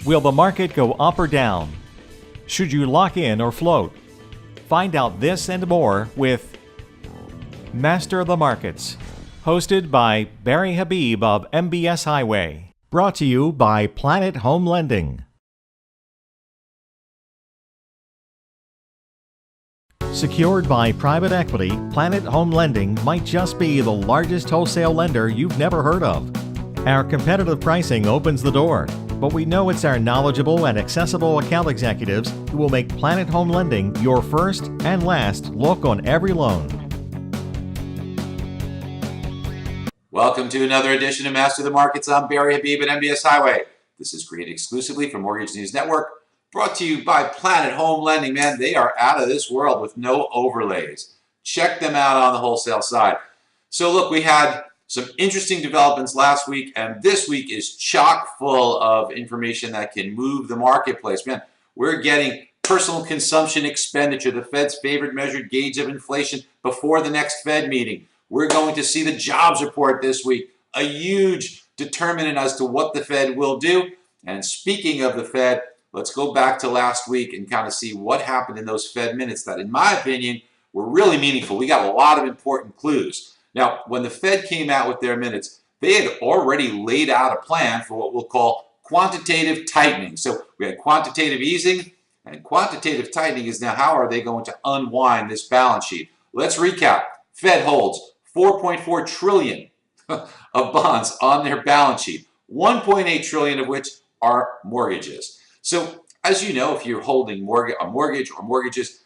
Will the market go up or down? Should you lock in or float? Find out this and more with Master of the Markets, hosted by Barry Habib of MBS Highway. Brought to you by Planet Home Lending. Secured by private equity, Planet Home Lending might just be the largest wholesale lender you've never heard of. Our competitive pricing opens the door, but we know it's our knowledgeable and accessible account executives who will make Planet Home Lending your first and last look on every loan. Welcome to another edition of Master of the Markets. I'm Barry Habib at MBS Highway. This is created exclusively for Mortgage News Network, brought to you by Planet Home Lending. Man, they are out of this world with no overlays. Check them out on the wholesale side. So look, we had some interesting developments last week, and this week is chock full of information that can move the marketplace. Man, we're getting personal consumption expenditure, the Fed's favorite measured gauge of inflation, before the next Fed meeting. We're going to see the jobs report this week, a huge determinant as to what the Fed will do. And speaking of the Fed, let's go back to last week and kind of see what happened in those Fed minutes that, in my opinion, were really meaningful. We got a lot of important clues. Now, when the Fed came out with their minutes, they had already laid out a plan for what we'll call quantitative tightening. So we had quantitative easing, and quantitative tightening is now how are they going to unwind this balance sheet? Let's recap. Fed holds $4.4 trillion of bonds on their balance sheet, $1.8 trillion of which are mortgages. So as you know, if you're holding a mortgage or mortgages,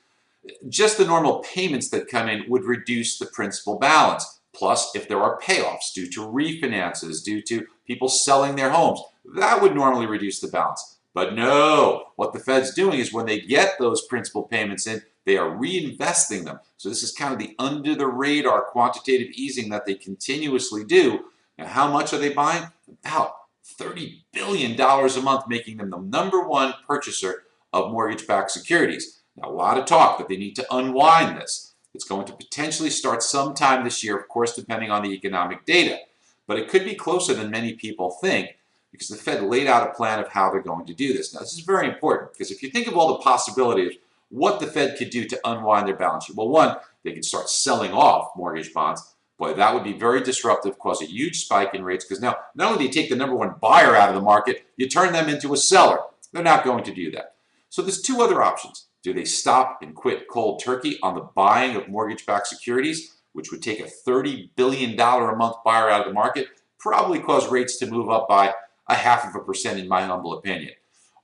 just the normal payments that come in would reduce the principal balance. Plus, if there are payoffs due to refinances, due to people selling their homes, that would normally reduce the balance. But no, what the Fed's doing is when they get those principal payments in, they are reinvesting them. So this is kind of the under-the-radar quantitative easing that they continuously do. Now, how much are they buying? About $30 billion a month, making them the #1 purchaser of mortgage-backed securities. Now, a lot of talk that they need to unwind this. It's going to potentially start sometime this year, of course, depending on the economic data. But it could be closer than many people think because the Fed laid out a plan of how they're going to do this. Now, this is very important because if you think of all the possibilities, what the Fed could do to unwind their balance sheet. Well, one, they could start selling off mortgage bonds. Boy, that would be very disruptive, cause a huge spike in rates because now not only do you take the #1 buyer out of the market, you turn them into a seller. They're not going to do that. So there's two other options. Do they stop and quit cold turkey on the buying of mortgage-backed securities, which would take a $30 billion a month buyer out of the market, probably cause rates to move up by 0.5% in my humble opinion.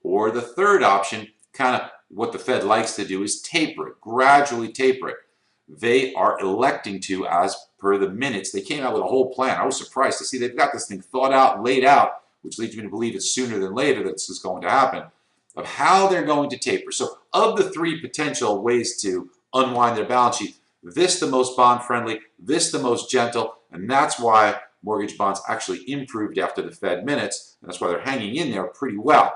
Or the third option, kind of what the Fed likes to do, is taper it, gradually taper it. They are electing to, as per the minutes, they came out with a whole plan. I was surprised to see they've got this thing thought out, laid out, which leads me to believe it's sooner than later that this is going to happen, of how they're going to taper. So of the three potential ways to unwind their balance sheet, this the most bond-friendly, this the most gentle, and that's why mortgage bonds actually improved after the Fed minutes, and that's why they're hanging in there pretty well.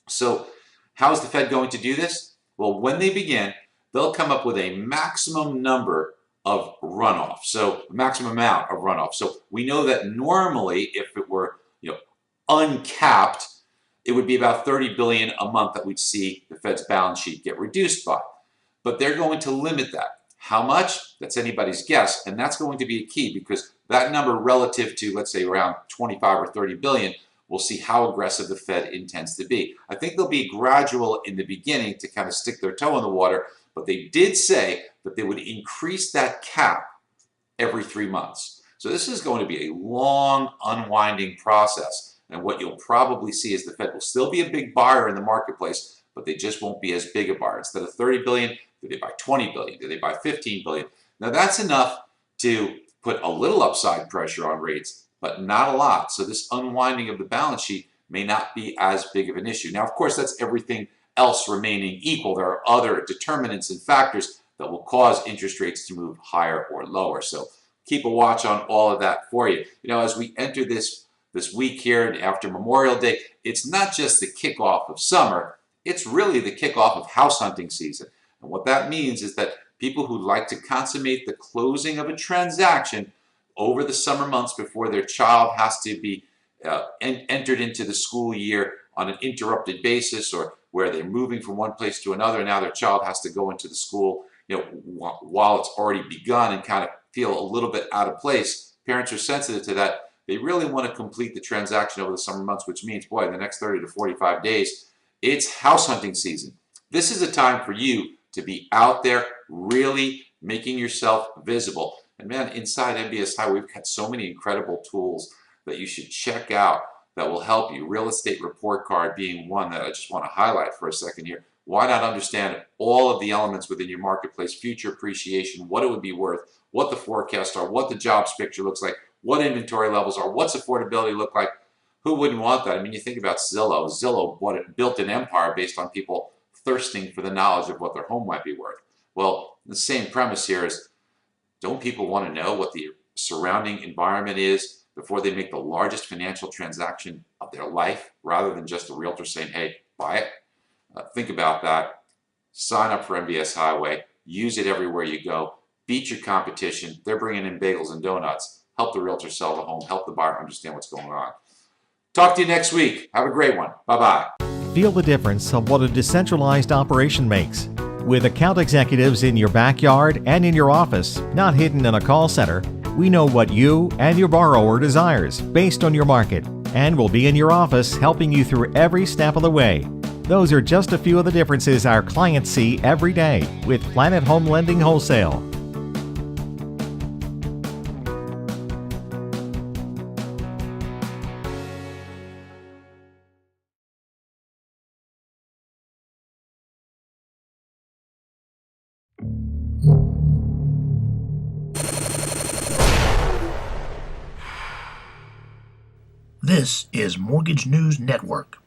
So how is the Fed going to do this? Well, when they begin, they'll come up with a maximum number of runoff, so maximum amount of runoff. So we know that normally, if it were uncapped, it would be about $30 billion a month that we'd see the Fed's balance sheet get reduced by. But they're going to limit that. How much? That's anybody's guess, and that's going to be a key because that number relative to, let's say, around 25 or 30 billion, we'll see how aggressive the Fed intends to be. I think they'll be gradual in the beginning to kind of stick their toe in the water, but they did say that they would increase that cap every 3 months. So this is going to be a long unwinding process. And what you'll probably see is the Fed will still be a big buyer in the marketplace, but they just won't be as big a buyer. Instead of 30 billion, do they buy 20 billion? Do they buy 15 billion? Now that's enough to put a little upside pressure on rates, but not a lot. So this unwinding of the balance sheet may not be as big of an issue. Now, of course, that's everything else remaining equal. There are other determinants and factors that will cause interest rates to move higher or lower. So keep a watch on all of that for you. As we enter this week here after Memorial Day, it's not just the kickoff of summer, it's really the kickoff of house hunting season. And what that means is that people who like to consummate the closing of a transaction over the summer months before their child has to be entered into the school year on an interrupted basis, or where they're moving from one place to another, and now their child has to go into the school, while it's already begun, and kind of feel a little bit out of place. Parents are sensitive to that. They really want to complete the transaction over the summer months, which means, boy, in the next 30 to 45 days, it's house hunting season. This is a time for you to be out there really making yourself visible. And man, inside MBS Highway, we've got so many incredible tools that you should check out that will help you. Real estate report card being one that I just want to highlight for a second here. Why not understand all of the elements within your marketplace, future appreciation, what it would be worth, what the forecasts are, what the jobs picture looks like, what inventory levels are, what's affordability look like. Who wouldn't want that? I mean, you think about Zillow. Zillow built an empire based on people thirsting for the knowledge of what their home might be worth. Well, the same premise here is, don't people want to know what the surrounding environment is before they make the largest financial transaction of their life, rather than just a realtor saying, hey, buy it? Think about that. Sign up for MBS Highway. Use it everywhere you go. Beat your competition. They're bringing in bagels and donuts. Help the realtor sell the home. Help the buyer understand what's going on. Talk to you next week. Have a great one. Bye-bye. Feel the difference of what a decentralized operation makes. With account executives in your backyard and in your office, not hidden in a call center, we know what you and your borrower desires based on your market, and will be in your office helping you through every step of the way. Those are just a few of the differences our clients see every day with Planet Home Lending Wholesale. This is Mortgage News Network.